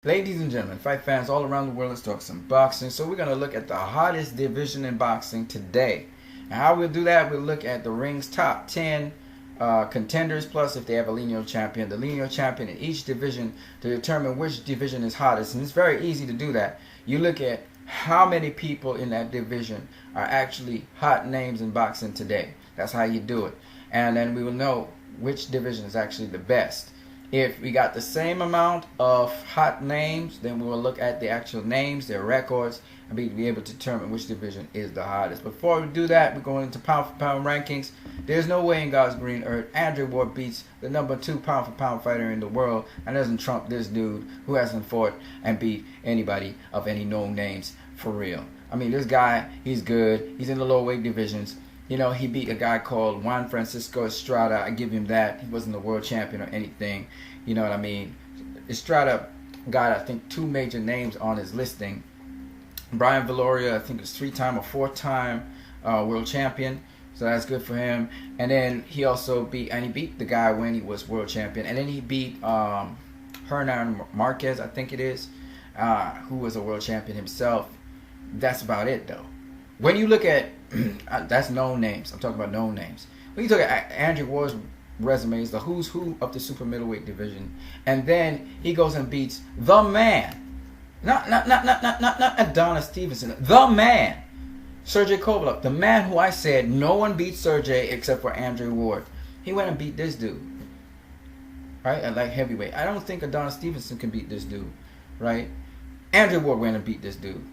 Ladies and gentlemen, fight fans all around the world, let's talk some boxing. So we're going to look at the hottest division in boxing today. And how we'll do that, we'll look at the ring's top 10 contenders, plus if they have a lineal champion, the lineal champion in each division to determine which division is hottest. And it's very easy to do that. You look at how many people in that division are actually hot names in boxing today. That's how you do it. And then we will know which division is actually the best. If we got the same amount of hot names, then we will look at the actual names, their records, and be able to determine which division is the hottest. Before we do that, we're going into pound for pound rankings. There's no way in God's green earth Andre Ward beats the number 2 pound for pound fighter in the world and doesn't trump this dude who hasn't fought and beat anybody of any known names for real. I mean, this guy, he's good. He's in the lower weight divisions. You know, he beat a guy called Juan Francisco Estrada. I give him that. He wasn't a world champion or anything. You know what I mean? Estrada got, I think, 2 major names on his listing. Brian Viloria, I think, was 3-time or 4-time world champion. So that's good for him. And then he also beat the guy when he was world champion. And then he beat Hernan Marquez, I think it is, who was a world champion himself. That's about it, though. When you look at that's known names. I'm talking about known names. When you look at Andre Ward's resume, is the who's who of the super middleweight division, and then he goes and beats the man, not Adonis Stevenson, the man, Sergey Kovalev, the man who I said no one beats Sergey except for Andre Ward. He went and beat this dude, right? At like heavyweight. I don't think Adonis Stevenson can beat this dude, right? Andre Ward went and beat this dude.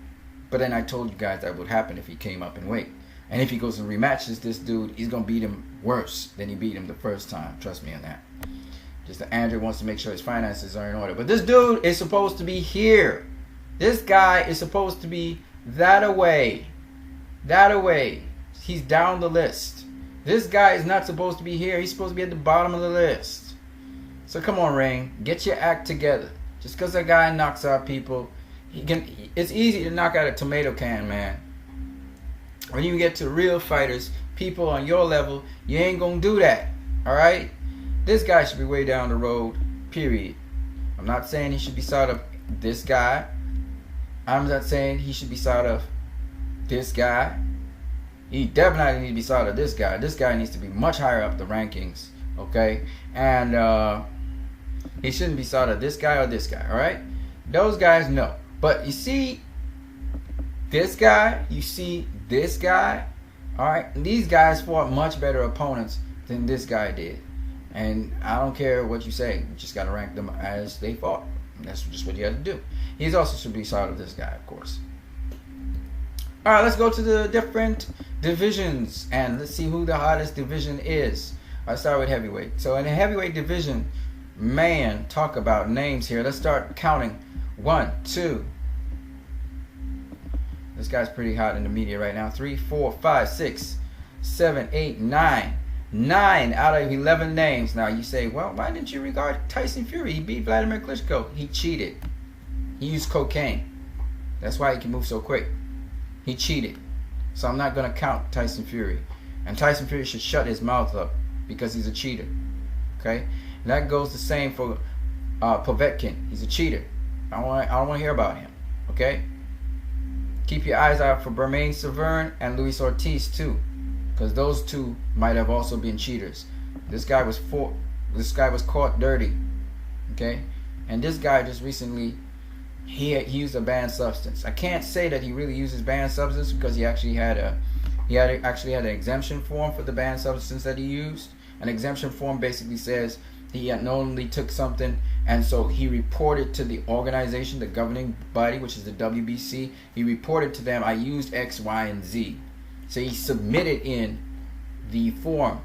But then I told you guys that would happen if he came up in weight. And if he goes and rematches this dude, he's going to beat him worse than he beat him the first time. Trust me on that. Just that Andrew wants to make sure his finances are in order. But this dude is supposed to be here. This guy is supposed to be that away. That away. He's down the list. This guy is not supposed to be here. He's supposed to be at the bottom of the list. So come on, Ring. Get your act together. Just because that guy knocks out people, it's easy to knock out a tomato can, man. When you get to real fighters, people on your level, you ain't gonna do that. Alright? This guy should be way down the road, period. I'm not saying he should be sort of this guy. I'm not saying he should be sort of this guy. He definitely needs to be sort of this guy. This guy needs to be much higher up the rankings. Okay? And he shouldn't be sort of this guy or this guy. Alright? Those guys, no. But you see this guy, you see this guy, alright? These guys fought much better opponents than this guy did. And I don't care what you say, you just got to rank them as they fought. And that's just what you have to do. He's also should be sort of this guy, of course. Alright, let's go to the different divisions and let's see who the hottest division is. I'll start with heavyweight. So in the heavyweight division, man, talk about names here. Let's start counting. 1, 2. This guy's pretty hot in the media right now. 3, 4, 5, 6, 7, 8, 9. 9 out of 11 names. Now you say, well, why didn't you regard Tyson Fury? He beat Vladimir Klitschko. He cheated. He used cocaine. That's why he can move so quick. He cheated. So I'm not going to count Tyson Fury. And Tyson Fury should shut his mouth up because he's a cheater. Okay? And that goes the same for Povetkin. He's a cheater. I don't want to hear about him. Okay? Keep your eyes out for Bermane Severn and Luis Ortiz too, because those two might have also been cheaters. This guy was caught dirty. Okay? And this guy just recently he used a banned substance. I can't say that he really uses banned substance because he actually had an exemption form for the banned substance that he used. An exemption form basically says he unknowingly took something, and so he reported to the organization, the governing body, which is the WBC. He reported to them, I used X, Y, and Z. So he submitted in the form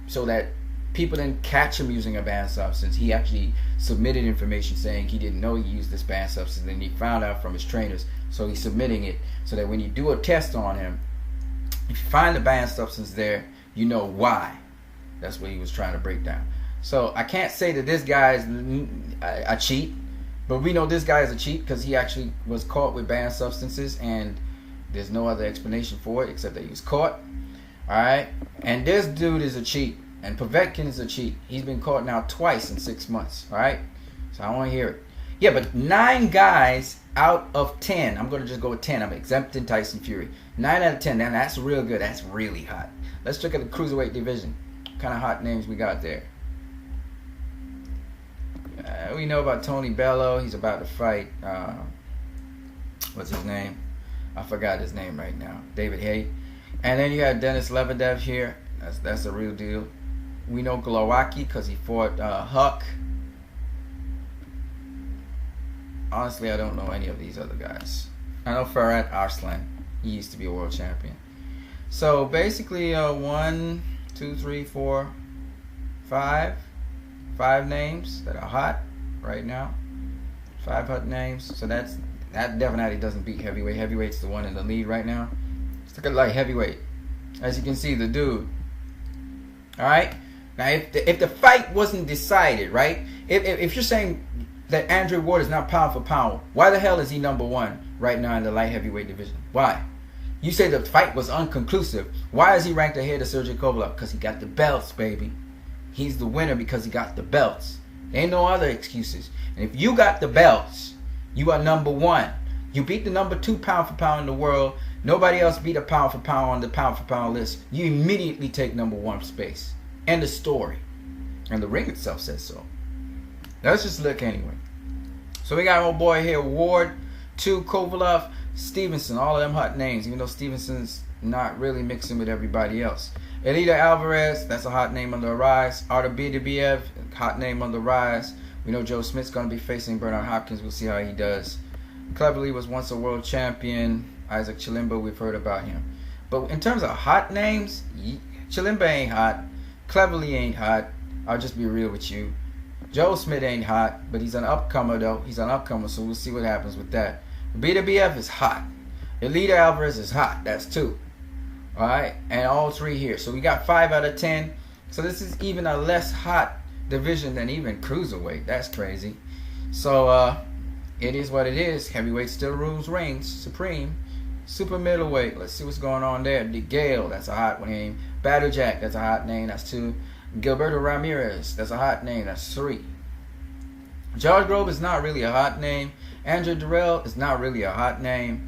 so that people didn't catch him using a banned substance. He actually submitted information saying he didn't know he used this banned substance, and he found out from his trainers. So he's submitting it so that when you do a test on him, if you find the banned substance there, you know why. That's what he was trying to break down. So I can't say that this guy is a cheat, but we know this guy is a cheat because he actually was caught with banned substances, and there's no other explanation for it except that he was caught. Alright? And this dude is a cheat, and Povetkin is a cheat. He's been caught now twice in 6 months. Alright? So I want to hear it. Yeah, but 9 guys out of 10. I'm going to just go with 10. I'm exempting Tyson Fury. 9 out of 10. Now that's real good. That's really hot. Let's look at the cruiserweight division. What kind of hot names we got there? We know about Tony Bello. He's about to fight. What's his name? I forgot his name right now. David Haye. And then you have Denis Lebedev here. That's a real deal. We know Glowacki because he fought Huck. Honestly, I don't know any of these other guys. I know Ferhat Arslan. He used to be a world champion. So basically, 1, 2, 3, 4, 5 names that are hot right now. 5 hot names. So that definitely doesn't beat heavyweight. Heavyweight's the one in the lead right now. Let's look at light heavyweight. As you can see, the dude. All right. Now, if the fight wasn't decided, right? If you're saying that Andre Ward is not pound for pound, why the hell is he number 1 right now in the light heavyweight division? Why? You say the fight was unconclusive. Why is he ranked ahead of Sergey Kovalev? Because he got the belts, baby. He's the winner because he got the belts. There ain't no other excuses. And if you got the belts, you are number 1. You beat the number 2 pound for pound in the world. Nobody else beat a pound for pound on the pound for pound list. You immediately take number 1 space. End of story. And the ring itself says so. Let's just look anyway. So we got old boy here, Ward, 2, Kovalev, Stevenson, all of them hot names, even though Stevenson's not really mixing with everybody else. Elida Alvarez, that's a hot name on the rise. Artur Beterbiev, hot name on the rise. We know Joe Smith's going to be facing Bernard Hopkins. We'll see how he does. Cleverly was once a world champion. Isaac Chilemba, we've heard about him. But in terms of hot names, Chilemba ain't hot. Cleverly ain't hot. I'll just be real with you. Joe Smith ain't hot, but he's an upcomer though. He's an upcomer, so we'll see what happens with that. Beterbiev is hot. Elida Alvarez is hot. That's 2. Alright, and all 3 here. So we got 5 out of 10. So this is even a less hot division than even cruiserweight. That's crazy. So it is what it is. Heavyweight still rules reigns supreme. Super middleweight. Let's see what's going on there. DeGale, that's a hot name. Battle Jack, that's a hot name. That's 2. Gilberto Ramirez, that's a hot name. That's 3. George Grove is not really a hot name. Andrew Durrell is not really a hot name.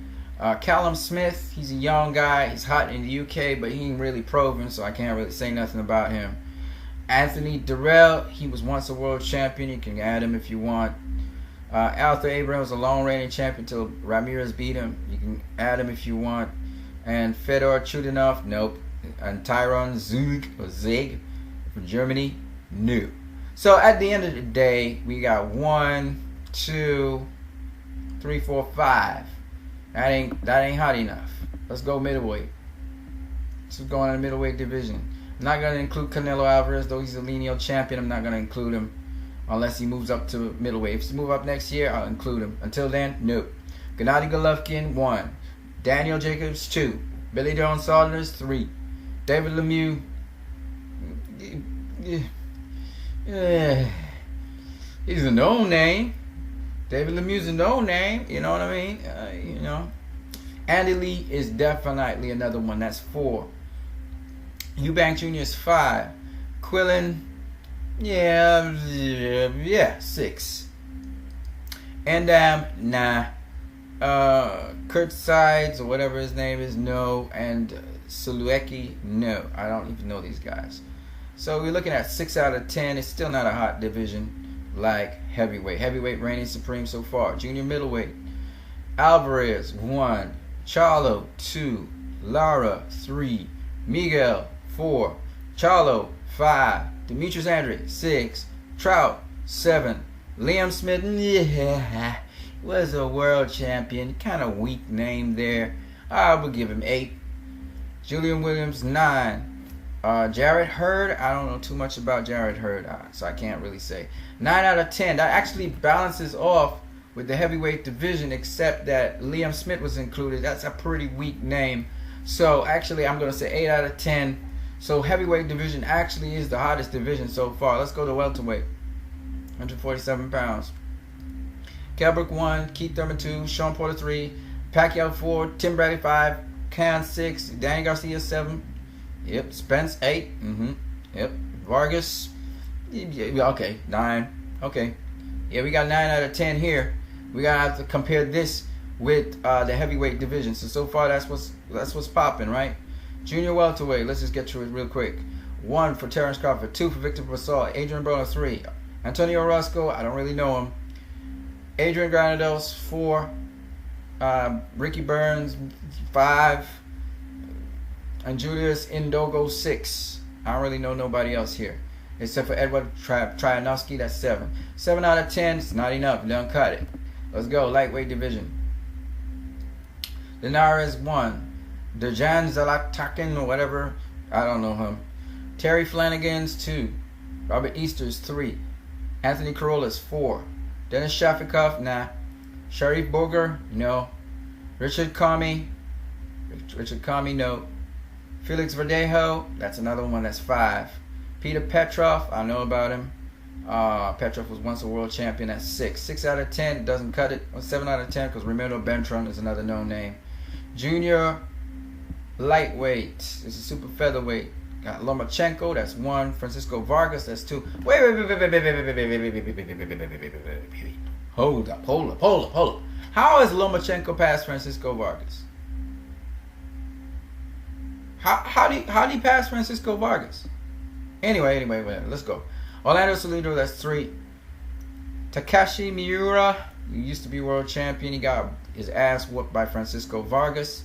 Callum Smith, he's a young guy. He's hot in the UK, but he ain't really proven, so I can't really say nothing about him. Anthony Durrell, he was once a world champion. You can add him if you want. Arthur Abraham was a long reigning champion until Ramirez beat him. You can add him if you want. And Fedor Chudinov, nope. And Tyron Zig from Germany, no. So at the end of the day, we got 1, 2, 3, 4, 5. That ain't hot enough. Let's go middleweight. Let's go in the middleweight division. I'm not gonna include Canelo Alvarez, though he's a lineal champion. I'm not gonna include him unless he moves up to middleweight. If he moves up next year, I'll include him. Until then, no. Gennady Golovkin, 1. Daniel Jacobs, 2. Billy Joe Saunders, 3. David Lemieux, he's a known name. David Lemieux's a known name. You know what I mean? You know. Andy Lee is definitely another one. That's 4. Eubank Jr. is 5. Quillen, yeah, 6. And nah. Kurt Sides or whatever his name is, no. And Sulueki, no. I don't even know these guys. So we're looking at 6 out of 10. It's still not a hot division like heavyweight. Heavyweight reigning supreme so far. Junior middleweight. Alvarez, 1. Charlo, 2. Lara, 3. Miguel, 4. Charlo, 5. Demetrius Andrade, 6. Trout, 7. Liam Smith, yeah, was a world champion. Kind of weak name there. I would give him 8. Julian Williams, 9. Jarrett Hurd, I don't know too much about Jarrett Hurd, so I can't really say. 9 out of 10. That actually balances off with the heavyweight division, except that Liam Smith was included. That's a pretty weak name. So actually, I'm going to say 8 out of 10. So heavyweight division actually is the hottest division so far. Let's go to welterweight. 147 pounds. Kelbrick 1, Keith Thurman 2, Sean Porter 3, Pacquiao 4, Tim Bradley 5, Khan 6, Danny Garcia 7. Yep, Spence 8. Yep, Vargas. Yeah, okay, 9. Okay. Yeah, we got 9 out of 10 here. We gotta have to compare this with the heavyweight division. So far that's what's popping, right? Junior welterweight. Let's just get through it real quick. 1 for Terrence Crawford, 2 for Victor Basal, Adrian Broner 3, Antonio Roscoe, I don't really know him. Adrian Granados 4, Ricky Burns 5, and Julius Indogo 6. I don't really know nobody else here except for Edward Tryanovsky. That's 7. 7 out of 10. It's not enough. Don't cut it. Let's go. Lightweight division. Linares 1. Dejan Zalatakin or whatever. I don't know him. Terry Flanagan's 2. Robert Easter's 3. Anthony Corollas 4. Dennis Shafikov, nah. Sharif Boger, no. Richard Comey, no. Felix Verdejo, that's another one, that's 5. Peter Petrov, I know about him. Petrov was once a world champion, that's 6. 6 out of 10, doesn't cut it. 7 out of 10 because Ramiro Bentron is another known name. Junior lightweight, this is super featherweight. Got Lomachenko, that's 1. Francisco Vargas, that's 2. Wait. Hold up. How is Lomachenko past Francisco Vargas? How do you pass Francisco Vargas? Anyway, whatever. Let's go. Orlando Salido, that's 3. Takashi Miura, he used to be world champion. He got his ass whooped by Francisco Vargas.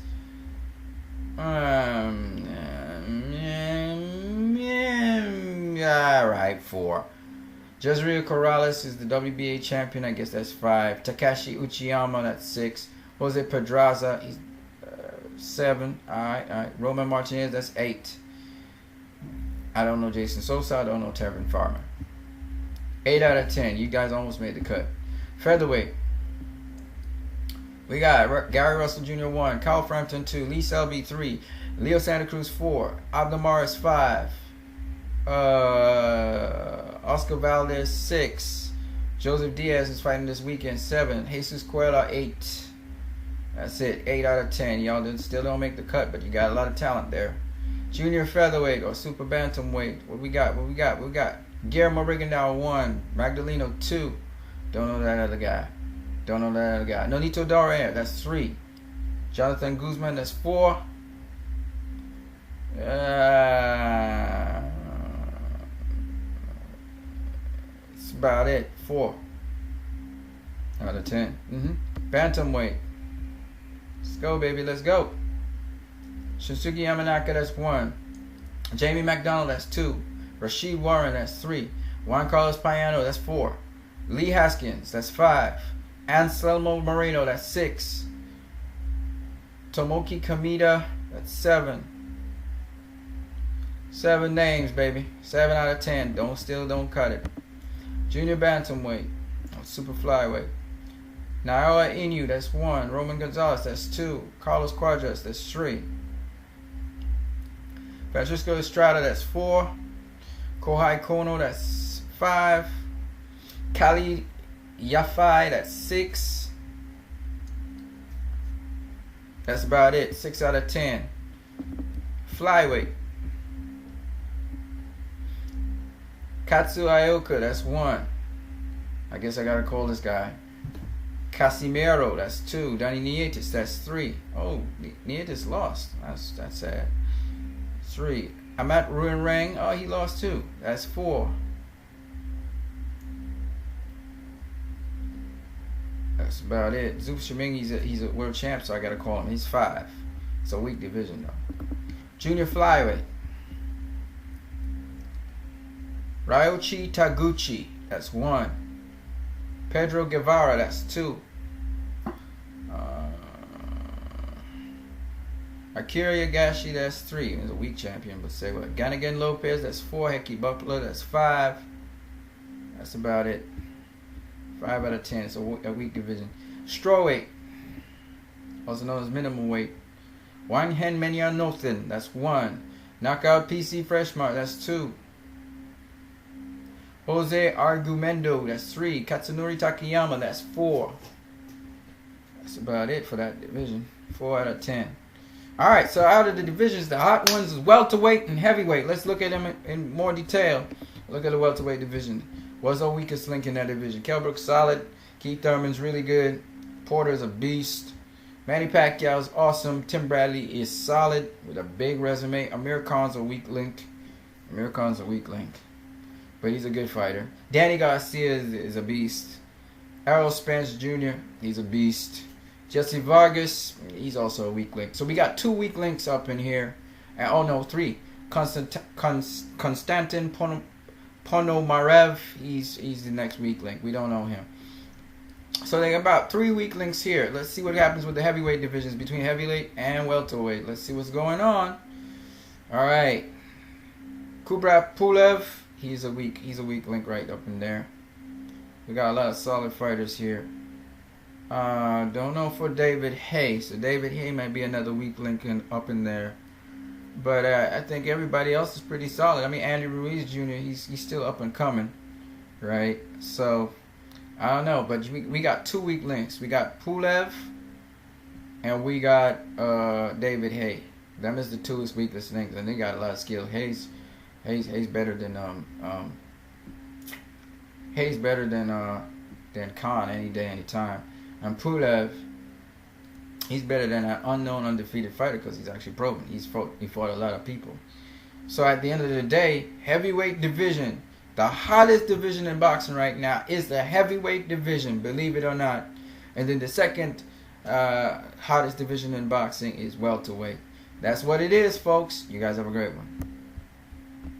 Alright, 4. Jezreel Corrales is the WBA champion. I guess that's 5. Takashi Uchiyama, that's 6. Jose Pedraza, he's 7. Alright. Roman Martinez, that's 8. I don't know Jason Sosa. I don't know Tevin Farmer. 8 out of 10. You guys almost made the cut. Featherweight. We got Gary Russell Jr. 1. Kyle Frampton 2. Lee Selby 3. Leo Santa Cruz 4. Abdamaris 5. Oscar Valdez 6. Joseph Diaz is fighting this weekend 7. Jesus Cuellar 8. That's it. 8 out of 10. Y'all still don't make the cut, but you got a lot of talent there. Junior featherweight or super bantamweight. What we got? We got Guillermo Rigondeaux 1. Magdaleno 2. Don't know that other guy. Nonito Doria, that's 3. Jonathan Guzman, that's 4. That's about it. 4 out of 10. Bantamweight. Let's go, baby. Let's go. Shinsuke Yamanaka, that's 1. Jamie McDonald, that's 2. Rashid Warren, that's 3. Juan Carlos Payano, that's 4. Lee Haskins, that's 5. Anselmo Moreno, that's 6. Tomoki Kamita, that's 7. 7 names, baby. 7 out of 10. Don't cut it. Junior bantamweight, super flyweight. Naoya Inoue, that's 1. Roman Gonzalez, that's 2. Carlos Cuadras, that's 3. Francisco Estrada, that's 4. Kohai Kono, that's 5. Kali Yafai, that's 6. That's about it. 6 out of 10. Flyweight. Katsu Ioka, that's 1. I guess I gotta call this guy. Casimiro, that's 2. Danny Nietes, that's 3. Oh, Nietes lost. That's sad. 3. Amat Ruinrang, oh, he lost 2. That's 4. That's about it. Zub Shiming, he's a world champ, so I gotta call him. He's 5. It's a weak division though. Junior flyweight. Ryoichi Taguchi, that's 1. Pedro Guevara, that's 2. Akira Yagashi, that's 3. He's a weak champion, but say what? Ganigan Lopez, that's 4. Heki Butler, that's 5. That's about it. 5 out of 10. It's a weak division. Strawweight, also known as minimum weight. Wang Hen Menya Nothin, that's 1. Knockout PC Freshmart, that's 2. Jose Argumendo, that's 3. Katsunori Takayama, that's 4. That's about it for that division. 4 out of 10. Alright, so out of the divisions, the hot ones is welterweight and heavyweight. Let's look at them in more detail. Look at the welterweight division. was our weakest link in that division. Kell Brook's solid. Keith Thurman's really good. Porter's a beast. Manny Pacquiao's awesome. Tim Bradley is solid with a big resume. Amir Khan's a weak link. Amir Khan's a weak link, but he's a good fighter. Danny Garcia is a beast. Errol Spence Jr., he's a beast. Jesse Vargas, he's also a weak link. So we got 2 weak links up in here. And, oh no, 3. Konstantin Ponomarev, he's the next weak link. We don't know him. So they got about 3 weak links here. Let's see what happens with the heavyweight divisions between heavyweight and welterweight. Let's see what's going on. All right. Kubrat Pulev, he's a weak link right up in there. We got a lot of solid fighters here. Don't know for David Haye. So David Haye might be another weak link up in there. But I think everybody else is pretty solid. I mean, Andy Ruiz Jr., he's still up and coming, right? So I don't know, but we got 2 weak links. We got Pulev and we got David Haye. Them is the 2 weakest links, and they got a lot of skill. Hayes better than than Khan any day, any time. And Pulev, he's better than an unknown undefeated fighter because he's actually proven. He fought a lot of people. So at the end of the day, heavyweight division, the hottest division in boxing right now is the heavyweight division, believe it or not. And then the second hottest division in boxing is welterweight. That's what it is, folks. You guys have a great one.